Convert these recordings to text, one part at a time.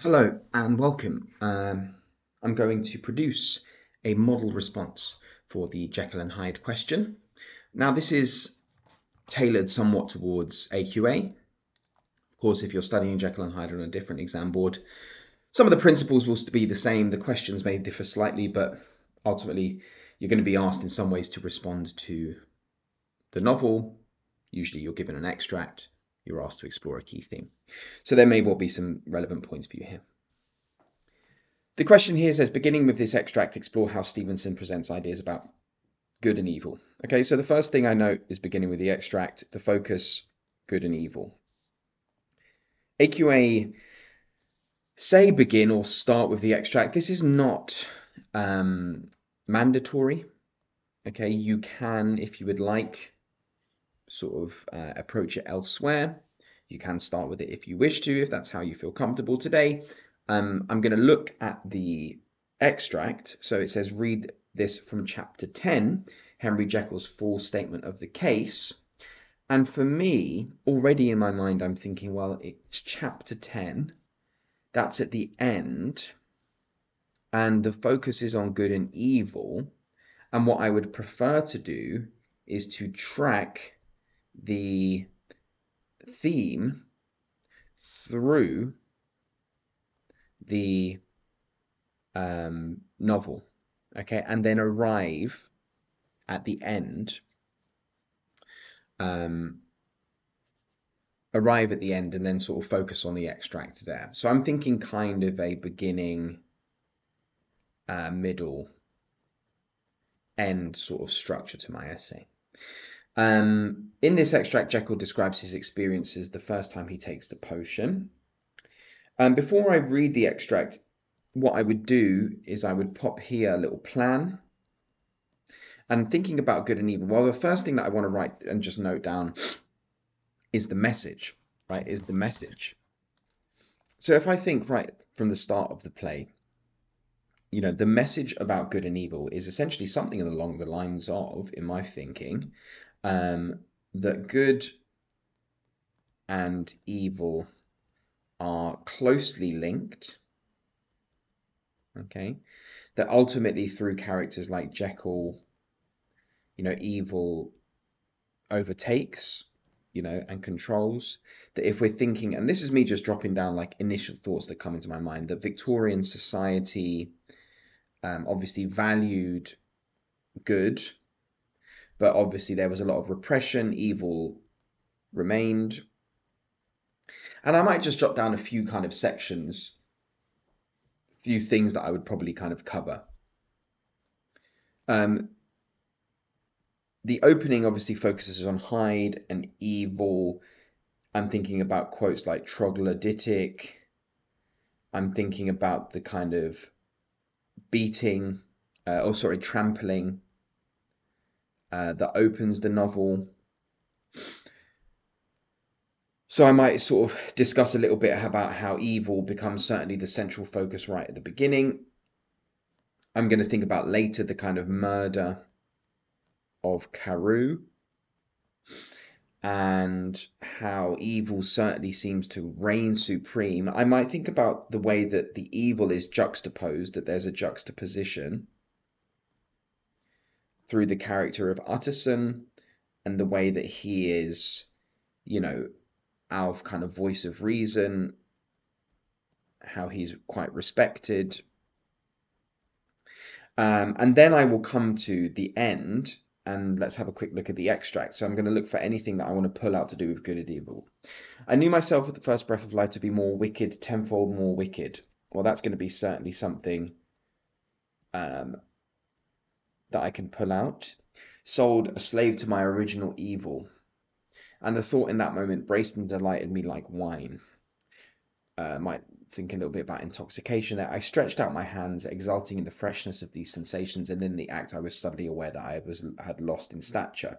Hello and welcome. I'm going to produce a model response for the Jekyll and Hyde question. Now, this is tailored somewhat towards AQA. Of course, if you're studying Jekyll and Hyde on a different exam board, some of the principles will be the same. The questions may differ slightly, but ultimately you're going to be asked in some ways to respond to the novel. Usually you're given an extract. You're asked to explore a key theme. So there may well be some relevant points for you here. The question here says, beginning with this extract, explore how Stevenson presents ideas about good and evil. Okay, so the first thing I note is beginning with the extract, the focus, good and evil. AQA say begin or start with the extract. This is not mandatory. Okay, you can, if you would like, sort of approach it elsewhere. You can start with it if you wish to, if that's how you feel comfortable. Today, I'm going to look at the extract. So it says, read this from chapter 10, Henry Jekyll's full statement of the case. And for me, already in my mind, I'm thinking, well, it's chapter 10. That's at the end. And the focus is on good and evil. And what I would prefer to do is to track the theme through the novel, okay, and then arrive at the end, and then sort of focus on the extract there. So I'm thinking kind of a beginning, middle, end sort of structure to my essay. In this extract, Jekyll describes his experiences the first time he takes the potion. Before I read the extract, what I would do is I would pop here a little plan. And thinking about good and evil, well, the first thing that I want to write and just note down is the message, right? Is the message. So if I think right from the start of the play, the message about good and evil is essentially something along the lines of, in my thinking, that good and evil are closely linked, okay? That ultimately through characters like Jekyll, evil overtakes, and controls. That if we're thinking, and this is me just dropping down like initial thoughts that come into my mind, that Victorian society obviously valued good, but obviously there was a lot of repression, evil remained. And I might just jot down a few kind of sections, a few things that I would probably kind of cover. The opening obviously focuses on Hyde and evil. I'm thinking about quotes like troglodytic. I'm thinking about the kind of beating, trampling that opens the novel. So I might sort of discuss a little bit about how evil becomes certainly the central focus right at the beginning. I'm going to think about later the kind of murder of Carew and how evil certainly seems to reign supreme. I might think about the way that the evil is juxtaposed, that there's a juxtaposition through the character of Utterson and the way that he is, our kind of voice of reason, how he's quite respected. And then I will come to the end, and let's have a quick look at the extract. So I'm going to look for anything that I want to pull out to do with good and evil. I knew myself at the first breath of life to be more wicked, tenfold more wicked. Well, that's going to be certainly something that I can pull out. Sold a slave to my original evil. And the thought in that moment braced and delighted me like wine. Might think a little bit about intoxication there. I stretched out my hands, exulting in the freshness of these sensations, and in the act I was suddenly aware that I had lost in stature.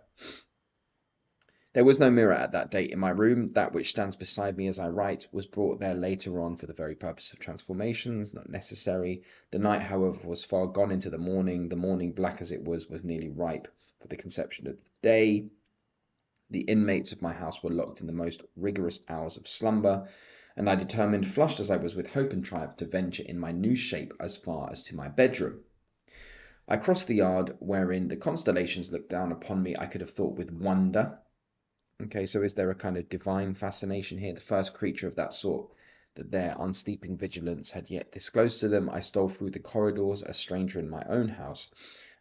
There was no mirror at that date in my room. That which stands beside me as I write was brought there later on for the very purpose of transformations, not necessary. The night, however, was far gone into the morning. The morning, black as it was nearly ripe for the conception of the day. The inmates of my house were locked in the most rigorous hours of slumber, and I determined, flushed as I was with hope and triumph, to venture in my new shape as far as to my bedroom. I crossed the yard wherein the constellations looked down upon me, I could have thought with wonder. Okay, so is there a kind of divine fascination here? The first creature of that sort that their unsleeping vigilance had yet disclosed to them. I stole through the corridors, a stranger in my own house,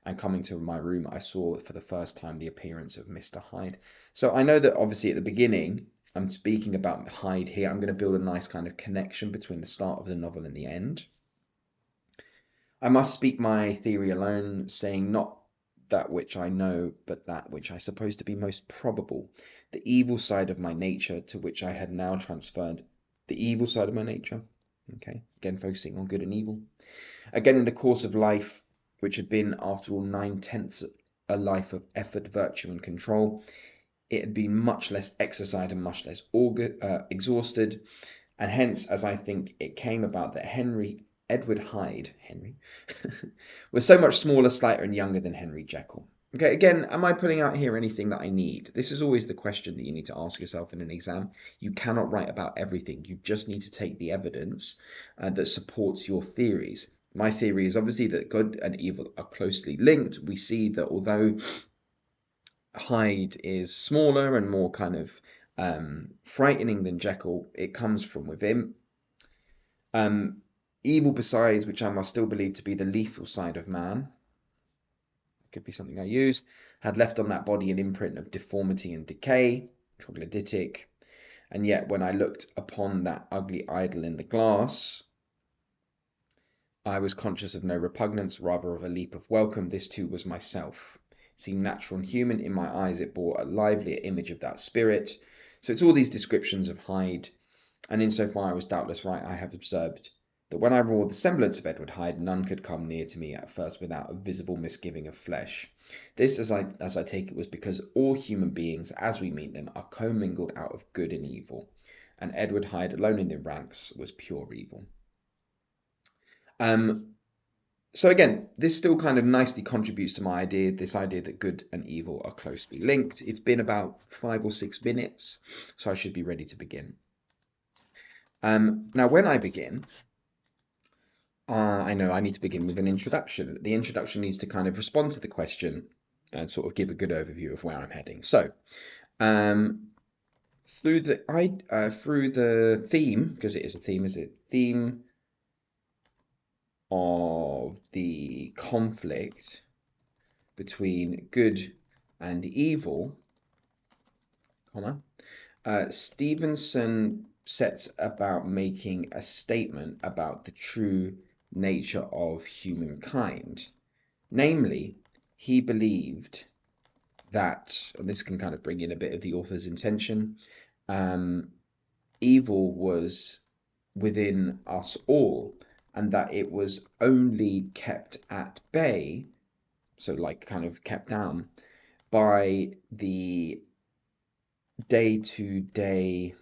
and coming to my room, I saw for the first time the appearance of Mr. Hyde. So I know that obviously at the beginning, I'm speaking about Hyde here. I'm going to build a nice kind of connection between the start of the novel and the end. I must speak my theory alone, saying not that which I know, but that which I suppose to be most probable, the evil side of my nature, to which I had now transferred the evil side of my nature. Okay, again focusing on good and evil. Again, in the course of life, which had been, after all, 9/10 a life of effort, virtue, and control, it had been much less exercised and much less exhausted, and hence, as I think, it came about that Edward Hyde, was so much smaller, slighter, and younger than Henry Jekyll. Okay, again, am I pulling out here anything that I need? This is always the question that you need to ask yourself in an exam. You cannot write about everything. You just need to take the evidence that supports your theories. My theory is obviously that good and evil are closely linked. We see that although Hyde is smaller and more kind of frightening than Jekyll, it comes from within. Evil besides, which I must still believe to be the lethal side of man, could be something I use, had left on that body an imprint of deformity and decay, troglodytic, and yet when I looked upon that ugly idol in the glass, I was conscious of no repugnance, rather of a leap of welcome. This too was myself. It seemed natural and human. In my eyes it bore a livelier image of that spirit. So it's all these descriptions of Hyde, and insofar I was doubtless right, I have observed that when I wore the semblance of Edward Hyde, none could come near to me at first without a visible misgiving of flesh. This, as I take it, was because all human beings, as we meet them, are commingled out of good and evil, and Edward Hyde alone in the ranks was pure evil. So again, this still kind of nicely contributes to my idea, this idea that good and evil are closely linked. It's been about 5 or 6 minutes, so I should be ready to begin. Now, when I begin, I know I need to begin with an introduction. The introduction needs to kind of respond to the question and sort of give a good overview of where I'm heading. So, through the theme, because it is a theme, is it? Theme of the conflict between good and evil, Stevenson sets about making a statement about the true nature of humankind. Namely, he believed that, and this can kind of bring in a bit of the author's intention, evil was within us all, and that it was only kept at bay, so like kind of kept down, by the day-to-day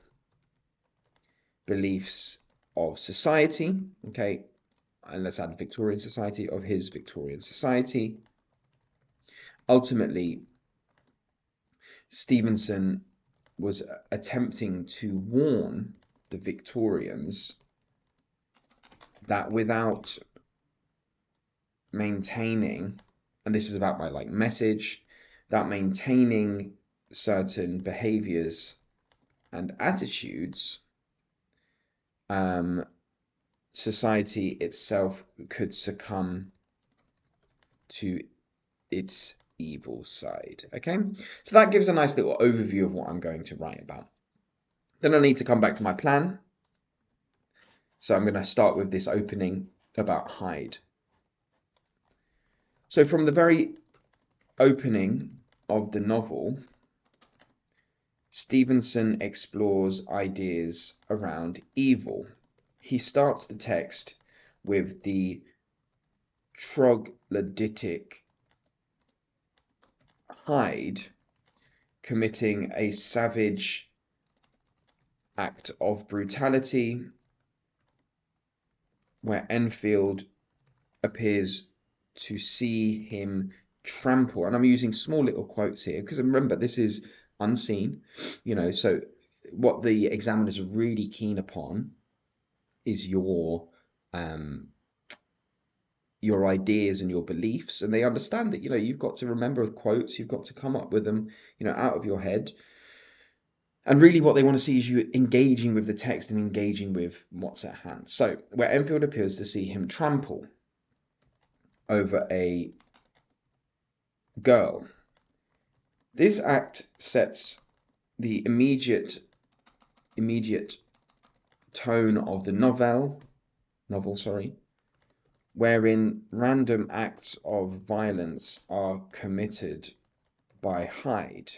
beliefs of society, okay, and let's add Victorian society, of his Victorian society. Ultimately, Stevenson was attempting to warn the Victorians that without maintaining, and this is about my message, that maintaining certain behaviors and attitudes, society itself could succumb to its evil side. Okay, so that gives a nice little overview of what I'm going to write about. Then I need to come back to my plan. So I'm going to start with this opening about Hyde. So from the very opening of the novel, Stevenson explores ideas around evil. He starts the text with the troglodytic Hyde committing a savage act of brutality where Enfield appears to see him trample, and I'm using small little quotes here because remember this is unseen, so what the examiners are really keen upon is your ideas and your beliefs, and they understand that you've got to remember the quotes, you've got to come up with them out of your head. And really what they want to see is you engaging with the text and engaging with what's at hand. So where Enfield appears to see him trample over a girl, this act sets the immediate tone of the novel, wherein random acts of violence are committed by Hyde.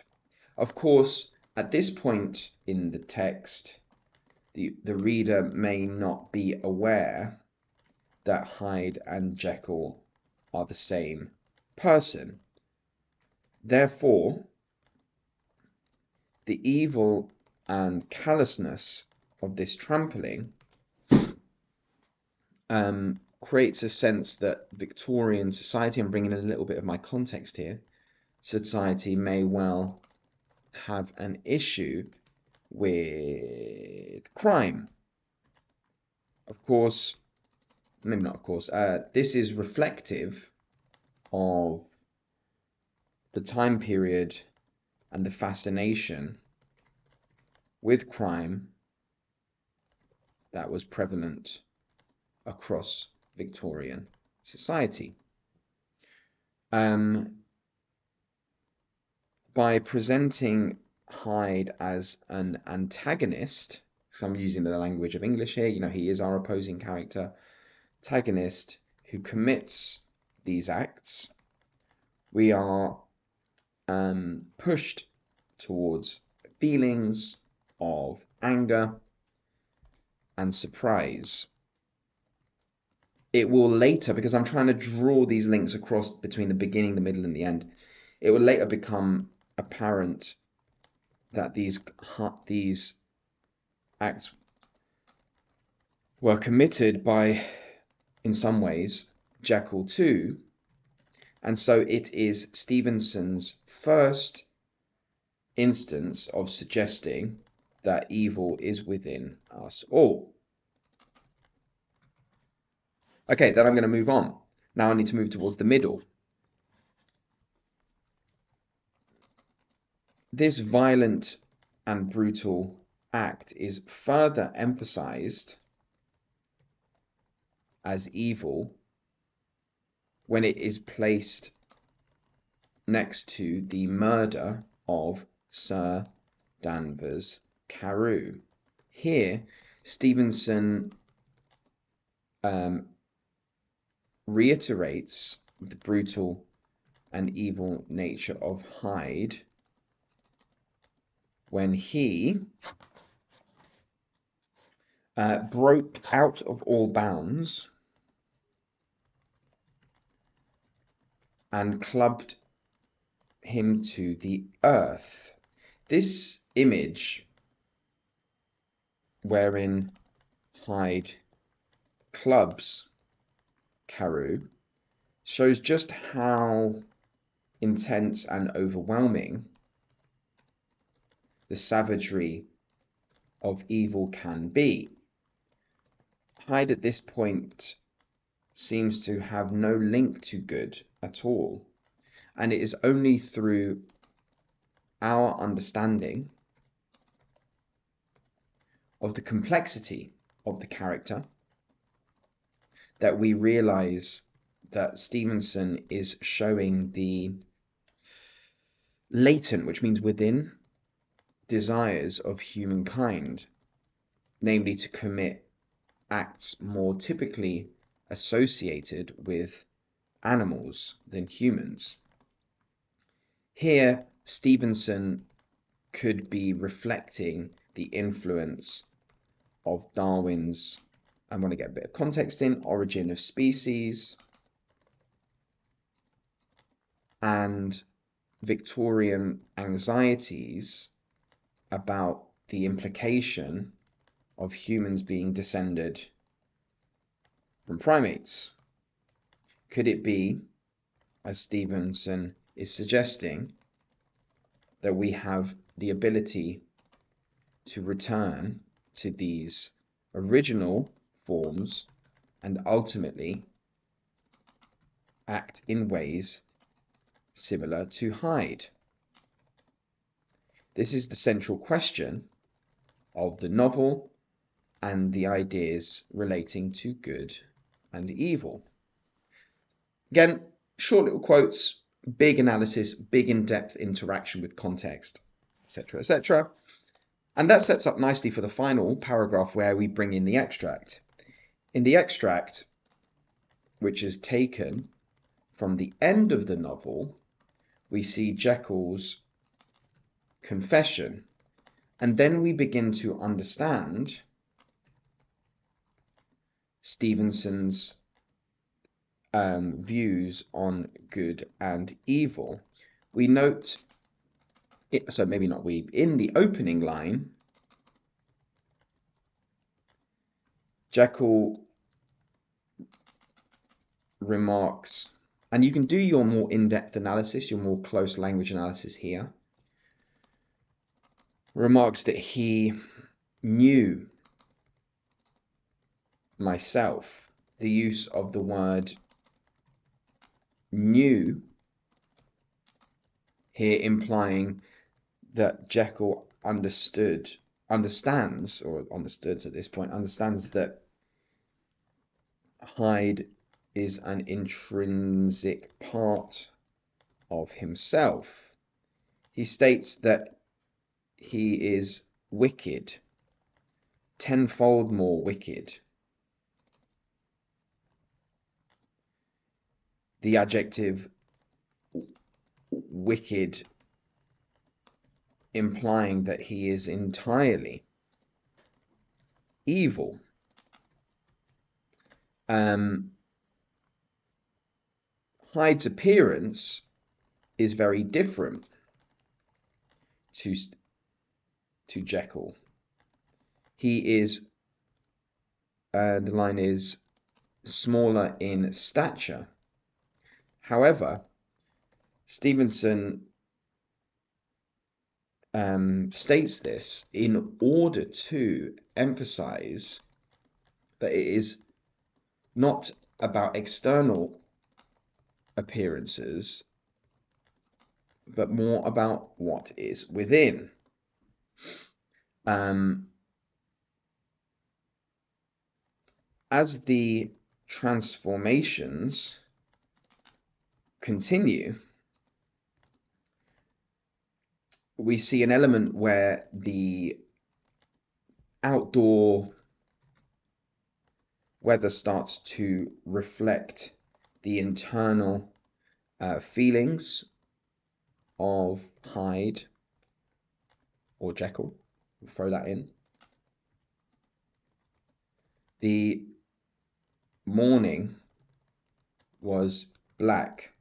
Of course, at this point in the text, the reader may not be aware that Hyde and Jekyll are the same person. Therefore, the evil and callousness of this trampling creates a sense that Victorian society, I'm bringing in a little bit of my context here, society may well have an issue with crime. Of course, maybe not of course, this is reflective of the time period and the fascination with crime that was prevalent across Victorian society. By presenting Hyde as an antagonist, so I'm using the language of English here, he is our opposing character, antagonist who commits these acts, we are pushed towards feelings of anger and surprise. It will later, because I'm trying to draw these links across between the beginning, the middle, and the end, it will later become apparent that these acts were committed by, in some ways, Jekyll too, and so it is Stevenson's first instance of suggesting that evil is within us all. Okay, then I'm going to move on. Now I need to move towards the middle. This violent and brutal act is further emphasized as evil when it is placed next to the murder of Sir Danvers Carew. Here, Stevenson reiterates the brutal and evil nature of Hyde when he broke out of all bounds and clubbed him to the earth. This image wherein Hyde clubs Carew shows just how intense and overwhelming the savagery of evil can be. Hyde at this point seems to have no link to good at all, and it is only through our understanding of the complexity of the character that we realize that Stevenson is showing the latent, which means within, desires of humankind, namely to commit acts more typically associated with animals than humans. Here, Stevenson could be reflecting the influence of Darwin's, I want to get a bit of context in, Origin of Species, and Victorian anxieties about the implication of humans being descended from primates. Could it be, as Stevenson is suggesting, that we have the ability to return to these original forms and ultimately act in ways similar to Hyde. This is the central question of the novel and the ideas relating to good and evil. Again, short little quotes, big analysis, big in-depth interaction with context, etc., etc. And that sets up nicely for the final paragraph where we bring in the extract. In the extract, which is taken from the end of the novel, we see Jekyll's confession, and then we begin to understand Stevenson's views on good and evil. We note, so maybe not we, in the opening line, Jekyll remarks, and you can do your more in-depth analysis, your more close language analysis here, remarks that he knew myself, the use of the word knew here implying that Jekyll understands that Hyde is an intrinsic part of himself. He states that he is wicked, tenfold more wicked. The adjective wicked implying that he is entirely evil. Hyde's appearance is very different to Jekyll. He is, the line is, smaller in stature. However, Stevenson states this in order to emphasize that it is not about external appearances, but more about what is within. As the transformations continue, we see an element where the outdoor weather starts to reflect the internal feelings of Hyde or Jekyll. We'll throw that in. The morning was black.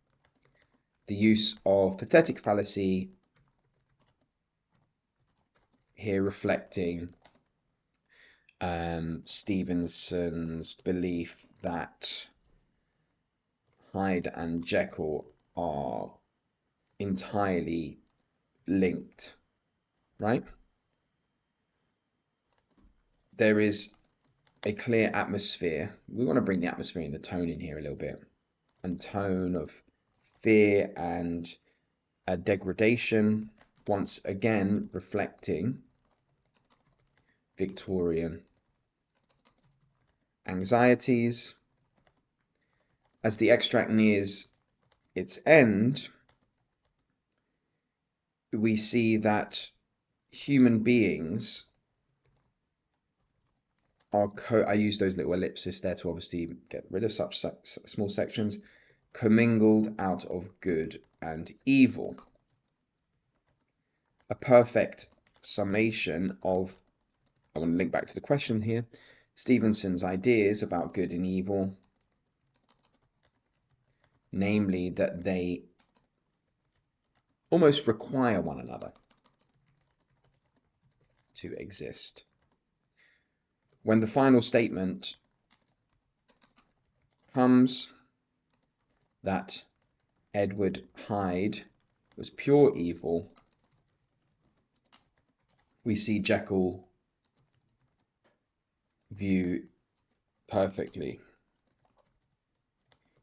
The use of pathetic fallacy here reflecting Stevenson's belief that Hyde and Jekyll are entirely linked, right? There is a clear atmosphere. We want to bring the atmosphere and the tone in here a little bit, and tone of fear and degradation, once again reflecting Victorian anxieties. As the extract nears its end, we see that human beings are, I use those little ellipses there to obviously get rid of such small sections, commingled out of good and evil. A perfect summation of, I want to link back to the question here, Stevenson's ideas about good and evil, namely that they almost require one another to exist. When the final statement comes that Edward Hyde was pure evil, we see Jekyll view perfectly.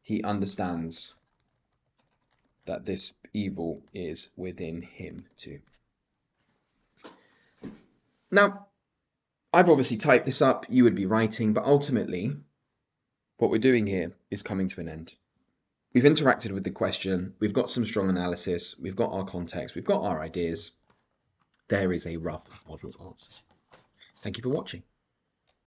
He understands that this evil is within him too. Now, I've obviously typed this up, you would be writing, but ultimately, what we're doing here is coming to an end. We've interacted with the question, we've got some strong analysis, we've got our context, we've got our ideas. There is a rough model answer. Thank you for watching.